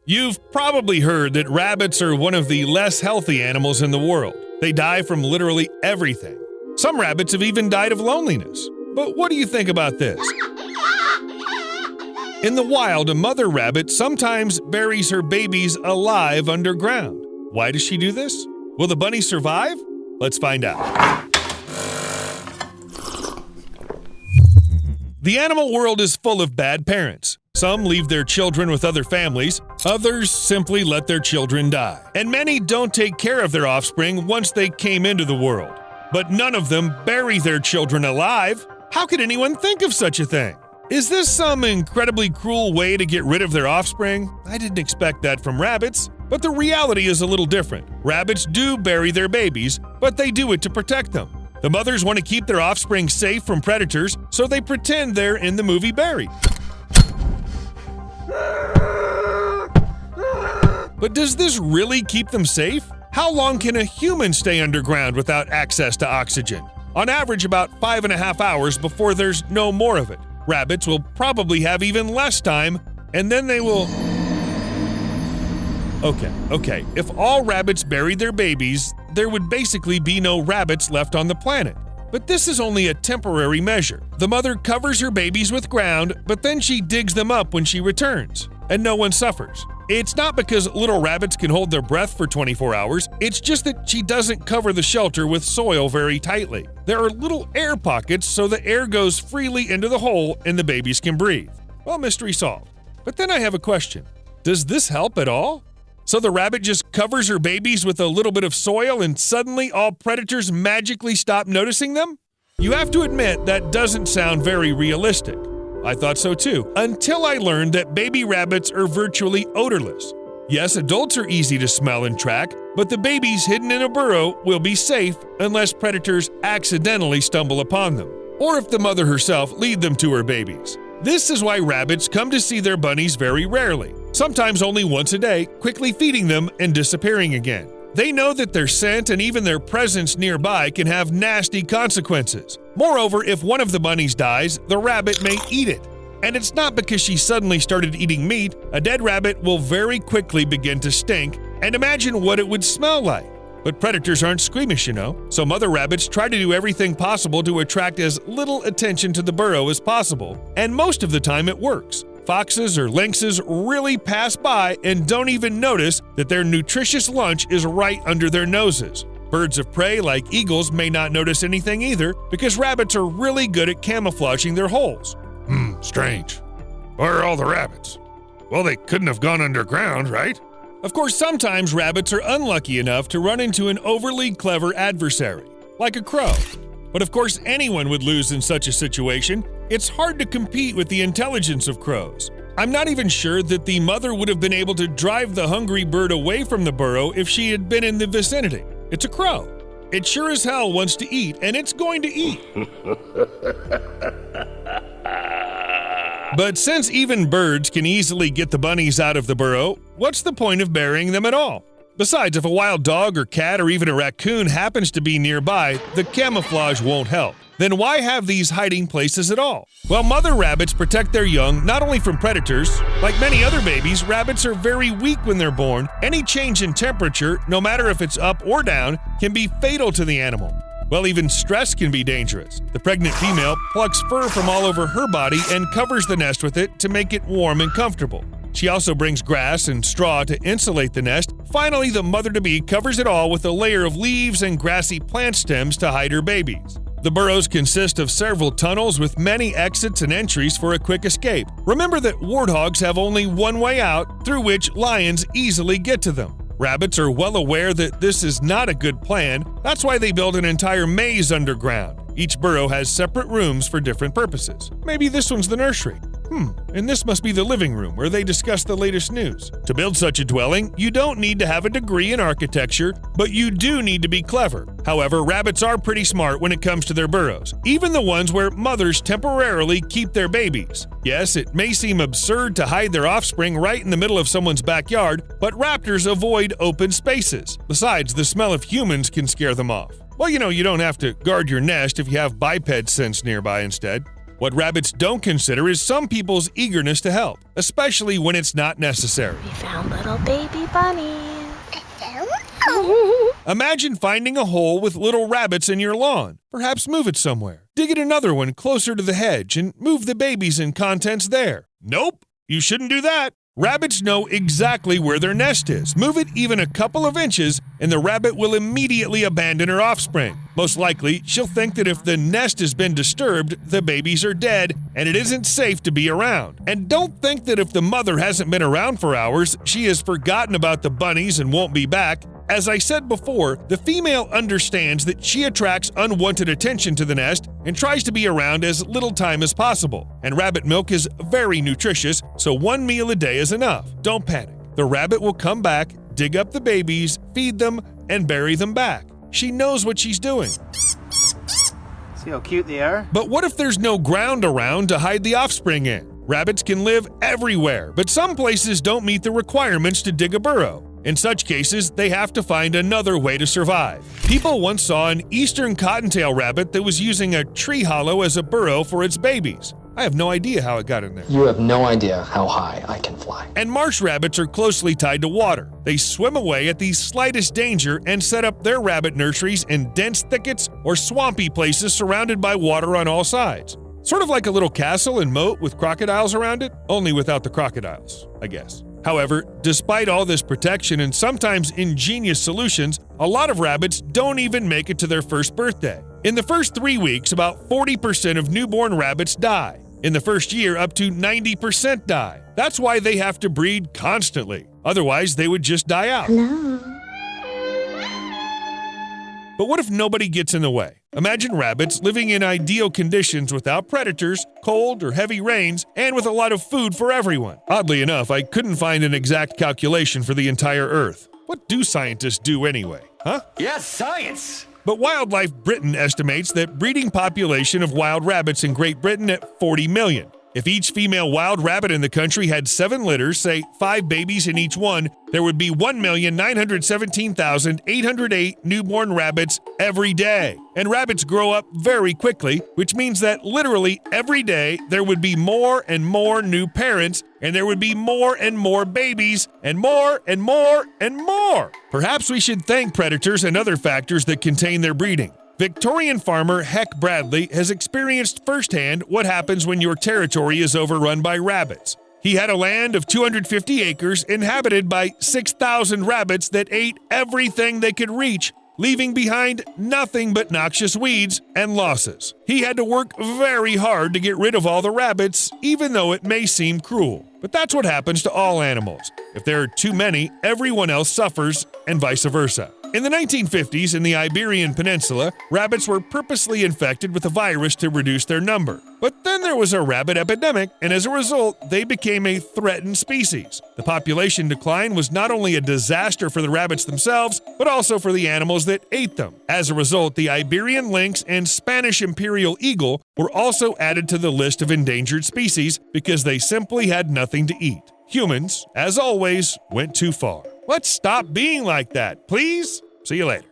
You've probably heard that rabbits are one of the less healthy animals in the world. They die from literally everything. Some rabbits have even died of loneliness. But what do you think about this? In the wild, a mother rabbit sometimes buries her babies alive underground. Why does she do this? Will the bunny survive? Let's find out. The animal world is full of bad parents. Some leave their children with other families, others simply let their children die. And many don't take care of their offspring once they came into the world. But none of them bury their children alive. How could anyone think of such a thing? Is this some incredibly cruel way to get rid of their offspring? I didn't expect that from rabbits. But the reality is a little different. Rabbits do bury their babies, but they do it to protect them. The mothers want to keep their offspring safe from predators, so they pretend they're in the movie buried. But does this really keep them safe? How long can a human stay underground without access to oxygen? On average, about 5.5 hours before there's no more of it. Rabbits will probably have even less time, and then they will... Okay, if all rabbits buried their babies, there would basically be no rabbits left on the planet. But this is only a temporary measure. The mother covers her babies with ground, but then she digs them up when she returns, and no one suffers. It's not because little rabbits can hold their breath for 24 hours, it's just that she doesn't cover the shelter with soil very tightly. There are little air pockets so the air goes freely into the hole and the babies can breathe. Well, mystery solved. But then I have a question. Does this help at all? So the rabbit just covers her babies with a little bit of soil and suddenly all predators magically stop noticing them? You have to admit that doesn't sound very realistic. I thought so too, until I learned that baby rabbits are virtually odorless. Yes, adults are easy to smell and track, but the babies hidden in a burrow will be safe unless predators accidentally stumble upon them, or if the mother herself lead them to her babies. This is why rabbits come to see their bunnies very rarely, sometimes only once a day, quickly feeding them and disappearing again. They know that their scent and even their presence nearby can have nasty consequences. Moreover, if one of the bunnies dies, the rabbit may eat it. And it's not because she suddenly started eating meat. A dead rabbit will very quickly begin to stink, and imagine what it would smell like. But predators aren't squeamish, so mother rabbits try to do everything possible to attract as little attention to the burrow as possible, and most of the time it works. Foxes or lynxes really pass by and don't even notice that their nutritious lunch is right under their noses. Birds of prey like eagles may not notice anything either because rabbits are really good at camouflaging their holes. Strange. Where are all the rabbits? Well, they couldn't have gone underground, right? Of course, sometimes rabbits are unlucky enough to run into an overly clever adversary, like a crow. But of course, anyone would lose in such a situation. It's hard to compete with the intelligence of crows. I'm not even sure that the mother would have been able to drive the hungry bird away from the burrow if she had been in the vicinity. It's a crow. It sure as hell wants to eat, and it's going to eat. But since even birds can easily get the bunnies out of the burrow, what's the point of burying them at all? Besides, if a wild dog or cat or even a raccoon happens to be nearby, the camouflage won't help. Then why have these hiding places at all? Well, mother rabbits protect their young not only from predators. Like many other babies, rabbits are very weak when they're born. Any change in temperature, no matter if it's up or down, can be fatal to the animal. Well, even stress can be dangerous. The pregnant female plucks fur from all over her body and covers the nest with it to make it warm and comfortable. She also brings grass and straw to insulate the nest. Finally, the mother-to-be covers it all with a layer of leaves and grassy plant stems to hide her babies. The burrows consist of several tunnels with many exits and entries for a quick escape. Remember that warthogs have only one way out, through which lions easily get to them. Rabbits are well aware that this is not a good plan. That's why they build an entire maze underground. Each burrow has separate rooms for different purposes. Maybe this one's the nursery. And this must be the living room where they discuss the latest news. To build such a dwelling, you don't need to have a degree in architecture, but you do need to be clever. However, rabbits are pretty smart when it comes to their burrows, even the ones where mothers temporarily keep their babies. Yes, it may seem absurd to hide their offspring right in the middle of someone's backyard, but raptors avoid open spaces. Besides, the smell of humans can scare them off. Well, you don't have to guard your nest if you have biped scents nearby instead. What rabbits don't consider is some people's eagerness to help, especially when it's not necessary. We found little baby bunnies. Imagine finding a hole with little rabbits in your lawn. Perhaps move it somewhere. Dig it another one closer to the hedge and move the babies and contents there. Nope, you shouldn't do that. Rabbits know exactly where their nest is. Move it even a couple of inches and the rabbit will immediately abandon her offspring. Most likely, she'll think that if the nest has been disturbed, the babies are dead and it isn't safe to be around. And don't think that if the mother hasn't been around for hours, she has forgotten about the bunnies and won't be back. As I said before, the female understands that she attracts unwanted attention to the nest and tries to be around as little time as possible. And rabbit milk is very nutritious, so one meal a day is enough. Don't panic. The rabbit will come back, dig up the babies, feed them, and bury them back. She knows what she's doing. See how cute they are? But what if there's no ground around to hide the offspring in? Rabbits can live everywhere, but some places don't meet the requirements to dig a burrow. In such cases, they have to find another way to survive. People once saw an eastern cottontail rabbit that was using a tree hollow as a burrow for its babies. I have no idea how it got in there. You have no idea how high I can fly. And marsh rabbits are closely tied to water. They swim away at the slightest danger and set up their rabbit nurseries in dense thickets or swampy places surrounded by water on all sides. Sort of like a little castle and moat with crocodiles around it, only without the crocodiles, I guess. However, despite all this protection and sometimes ingenious solutions, a lot of rabbits don't even make it to their first birthday. In the first 3 weeks, about 40% of newborn rabbits die. In the first year, up to 90% die. That's why they have to breed constantly. Otherwise, they would just die out. Hello. But what if nobody gets in the way? Imagine rabbits living in ideal conditions without predators, cold or heavy rains, and with a lot of food for everyone. Oddly enough, I couldn't find an exact calculation for the entire Earth. What do scientists do anyway, huh? Yes, science! But Wildlife Britain estimates that breeding population of wild rabbits in Great Britain at 40 million. If each female wild rabbit in the country had 7 litters, say 5 babies in each one, there would be 1,917,808 newborn rabbits every day. And rabbits grow up very quickly, which means that literally every day there would be more and more new parents, and there would be more and more babies, and more and more and more. Perhaps we should thank predators and other factors that contain their breeding. Victorian farmer Heck Bradley has experienced firsthand what happens when your territory is overrun by rabbits. He had a land of 250 acres inhabited by 6,000 rabbits that ate everything they could reach, leaving behind nothing but noxious weeds and losses. He had to work very hard to get rid of all the rabbits, even though it may seem cruel. But that's what happens to all animals. If there are too many, everyone else suffers, and vice versa. In the 1950s, in the Iberian Peninsula, rabbits were purposely infected with a virus to reduce their number. But then there was a rabbit epidemic, and as a result, they became a threatened species. The population decline was not only a disaster for the rabbits themselves, but also for the animals that ate them. As a result, the Iberian lynx and Spanish imperial eagle were also added to the list of endangered species because they simply had nothing to eat. Humans, as always, went too far. Let's stop being like that, please. See you later.